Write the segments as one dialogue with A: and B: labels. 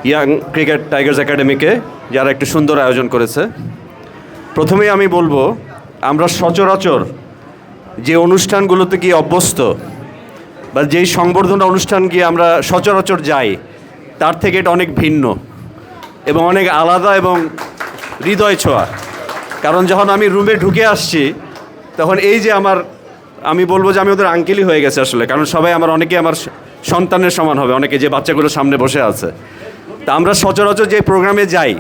A: Young cricket Tigers একাডেমিকে যারা একটি সুন্দর আয়োজন করেছে। প্রথমেই আমি বলবো, আমরা সচরাচর যে অনুষ্ঠানগুলোতে গিয়ে অভ্যস্ত বা যেই সংবর্ধনা অনুষ্ঠান গিয়ে আমরা সচরাচর যাই, তার থেকে এটা অনেক ভিন্ন এবং অনেক আলাদা এবং হৃদয় ছোঁয়া। কারণ যখন আমি রুমে ঢুকে আসছি, তখন এই যে আমি বলবো যে আমি ওদের আঙ্কেলই হয়ে গেছে আসলে। কারণ সবাই অনেকে আমার সন্তানের সমান হবে, অনেকে যে বাচ্চাগুলো সামনে বসে আছে। তা আমরা সচরাচর যে প্রোগ্রামে যাই,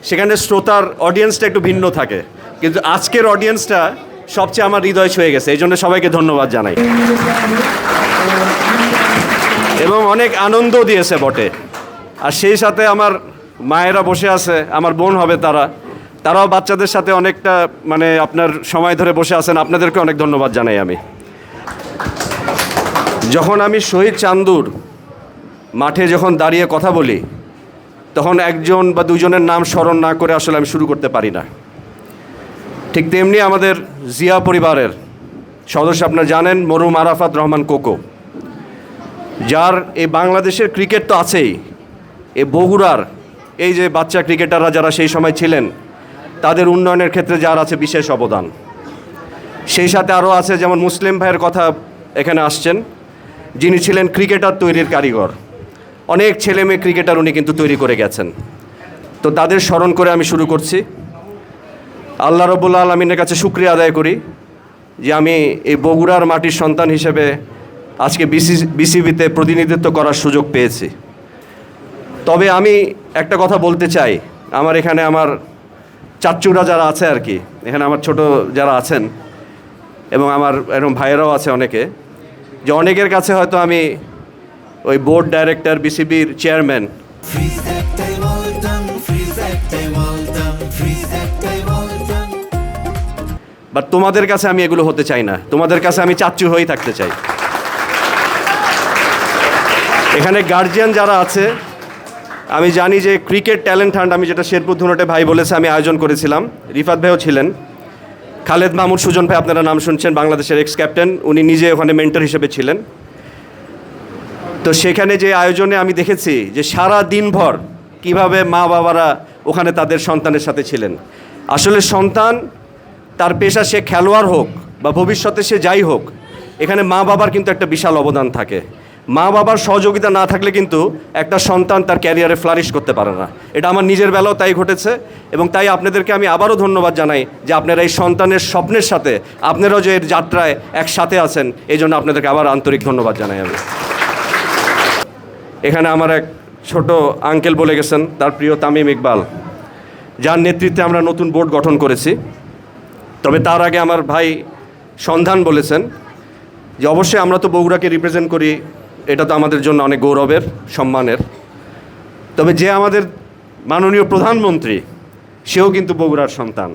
A: সেখানে শ্রোতার অডিয়েন্সটা একটু ভিন্ন থাকে, কিন্তু আজকের অডিয়েন্সটা সবচেয়ে আমার হৃদয় ছুঁয়ে গেছে। এই জন্য সবাইকে ধন্যবাদ জানাই এবং অনেক আনন্দ দিয়েছে বটে। আর সেই সাথে আমার মায়েরা বসে আছে, আমার বোন হবে তারাও বাচ্চাদের সাথে অনেকটা আপনার সময় ধরে বসে আছেন। আপনাদেরকে অনেক ধন্যবাদ জানাই। যখন আমি শহীদ চান্দুর মাঠে যখন দাঁড়িয়ে কথা বলি, তখন একজন বা দুজনের নাম স্মরণ না করে আসলে আমি শুরু করতে পারি না। ঠিক তেমনি আমাদের জিয়া পরিবারের সদস্য আপনারা জানেন, মরহুম আরাফাত রহমান কোকো, যার এই বাংলাদেশের ক্রিকেট তো আছেই, এই বগুড়ার এই যে বাচ্চা ক্রিকেটাররা যারা সেই সময় ছিলেন, তাদের উন্নয়নের ক্ষেত্রে যার আছে বিশেষ অবদান। সেই সাথে আরও আছে যেমন মুসলিম ভাইয়ের কথা এখানে আসছেন, যিনি ছিলেন ক্রিকেটার তৈরির কারিগর। অনেক ছেলে মেয়ে ক্রিকেটার উনি কিন্তু তৈরি করে গেছেন। তো তাদের স্মরণ করে আমি শুরু করছি। আল্লাহ রাব্বুল আলামিনের কাছে শুকরিয়া আদায় করি যে আমি এই বগুড়ার মাটির সন্তান হিসেবে আজকে বিসিবিতে প্রতিনিধিত্ব করার সুযোগ পেয়েছি। তবে আমি একটা কথা বলতে চাই, এখানে আমার চাচ্চুরা যারা আছে আর কি, এখানে আমার ছোট যারা আছেন এবং আমার এরকম ভাইয়েরাও আছে অনেকে, যে অনেকের কাছে হয়তো আমি ওই বোর্ড ডাইরেক্টর, বিসিবির চেয়ারম্যান, বাট তোমাদের কাছে আমি এগুলো হতে চাই না। তোমাদের কাছে আমি চাচ্চু হয়েই থাকতে চাই। এখানে গার্জিয়ান যারা আছে, আমি জানি যে ক্রিকেট ট্যালেন্ট হান্ট, আমি যেটা শেরপুর ধুনটে ভাই বলেছে, আমি আয়োজন করেছিলাম। রিফাত ভাইও ছিলেন, খালেদ মাহমুদ সুজন ভাই আপনারা নাম শুনছেন, বাংলাদেশের এক্স ক্যাপ্টেন, উনি নিজে ওখানে মেন্টর হিসেবে ছিলেন। তো সেখানে যে আয়োজনে আমি দেখেছি যে সারা দিনভর কিভাবে মা বাবারা ওখানে তাদের সন্তানের সাথে ছিলেন। আসলে সন্তান তার পেশা, সে খেলোয়াড় হোক বা ভবিষ্যতে সে যাই হোক, এখানে মা বাবার কিন্তু একটা বিশাল অবদান থাকে। মা বাবার সহযোগিতা না থাকলে কিন্তু একটা সন্তান তার ক্যারিয়ারে ফ্লারিশ করতে পারে না। এটা আমার নিজের বেলাও তাই ঘটেছে এবং তাই আপনাদেরকে আমি আবারও ধন্যবাদ জানাই যে আপনারা এই সন্তানের স্বপ্নের সাথে আপনারাও যে এর যাত্রায় একসাথে আছেন, এই জন্য আপনাদেরকে আবার আন্তরিক ধন্যবাদ জানাই। আমি এখানে আমার এক ছোট আঙ্কেল বলে গেছেন, তার প্রিয় তামিম ইকবাল, যার নেতৃত্বে আমরা নতুন বোর্ড গঠন করেছি। তবে তার আগে আমার ভাই সন্ধান বলেছেন যে অবশ্যই আমরা তো বগুড়াকে রিপ্রেজেন্ট করি, এটা তো আমাদের জন্য অনেক গৌরবের, সম্মানের। তবে যে আমাদের মাননীয় প্রধানমন্ত্রী, সেও কিন্তু বগুড়ার সন্তান।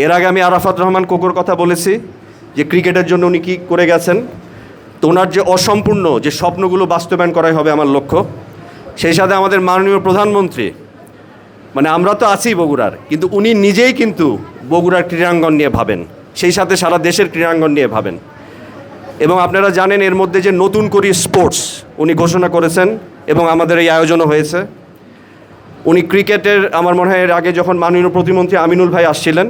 A: এর আগে আমি আরাফাত রহমান কোকোর কথা বলেছি যে ক্রিকেটের জন্য উনি কী করে গেছেন। তো ওনার যে অসম্পূর্ণ যে স্বপ্নগুলো বাস্তবায়ন করাই হবে আমার লক্ষ্য। সেই সাথে আমাদের মাননীয় প্রধানমন্ত্রী, আমরা তো আছি বগুড়ার, কিন্তু উনি নিজেই কিন্তু বগুড়ার ক্রীড়াঙ্গন নিয়ে ভাবেন, সেই সাথে সারা দেশের ক্রীড়াঙ্গন নিয়ে ভাবেন। এবং আপনারা জানেন এর মধ্যে যে নতুন করে স্পোর্টস উনি ঘোষণা করেছেন এবং আমাদের এই আয়োজনও হয়েছে। উনি ক্রিকেটের, আমার মনে হয় এর আগে যখন মাননীয় প্রতিমন্ত্রী আমিনুল ভাই আসছিলেন,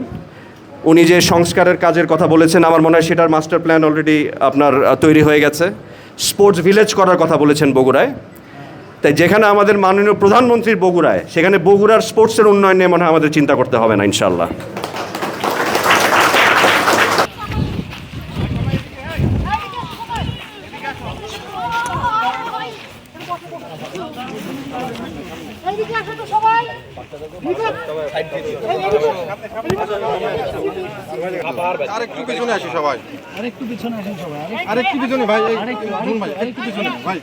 A: উনি যে সংস্কারের কাজের কথা বলেছেন, আমার মনে হয় সেটার মাস্টার প্ল্যান অলরেডি আপনার তৈরি হয়ে গেছে। স্পোর্টস ভিলেজ করার কথা বলেছেন বগুড়ায়। তাই যেখানে আমাদের মাননীয় প্রধানমন্ত্রীর বগুড়ায়, সেখানে বগুড়ার স্পোর্টসের উন্নয়ন নিয়ে মনে হয় আমাদের চিন্তা করতে হবে না, ইনশাল্লাহ।
B: আরেকটু পিছনে আসি সবাই, আরেকটু পিছনে ভাই, ভাই আরেকটু পিছনে ভাই।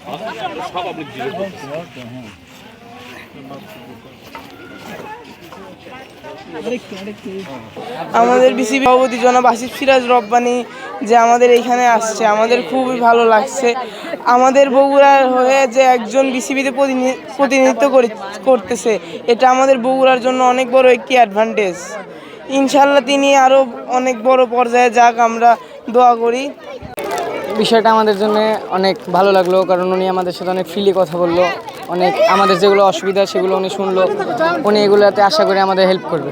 C: আমাদের বিসিবি সভাপতি জনাব আসিফ সিরাজ রব্বানী যে আমাদের এইখানে আসছে, আমাদের খুবই ভালো লাগছে। আমাদের বগুড়ার হয়ে যে একজন বিসিবিতে প্রতিনিধিত্ব করতেছে, এটা আমাদের বগুড়ার জন্য অনেক বড় একটি অ্যাডভান্টেজ। ইনশাল্লাহ তিনি আরও অনেক বড় পর্যায়ে যাক, আমরা দোয়া করি।
D: বিষয়টা আমাদের জন্য অনেক ভালো লাগলো, কারণ উনি আমাদের সাথে অনেক ফ্রিলি কথা বললো, অনেক আমাদের যেগুলো অসুবিধা সেগুলো উনি শুনলো, উনি এগুলোতে আশা করি আমাদের হেল্প করবে।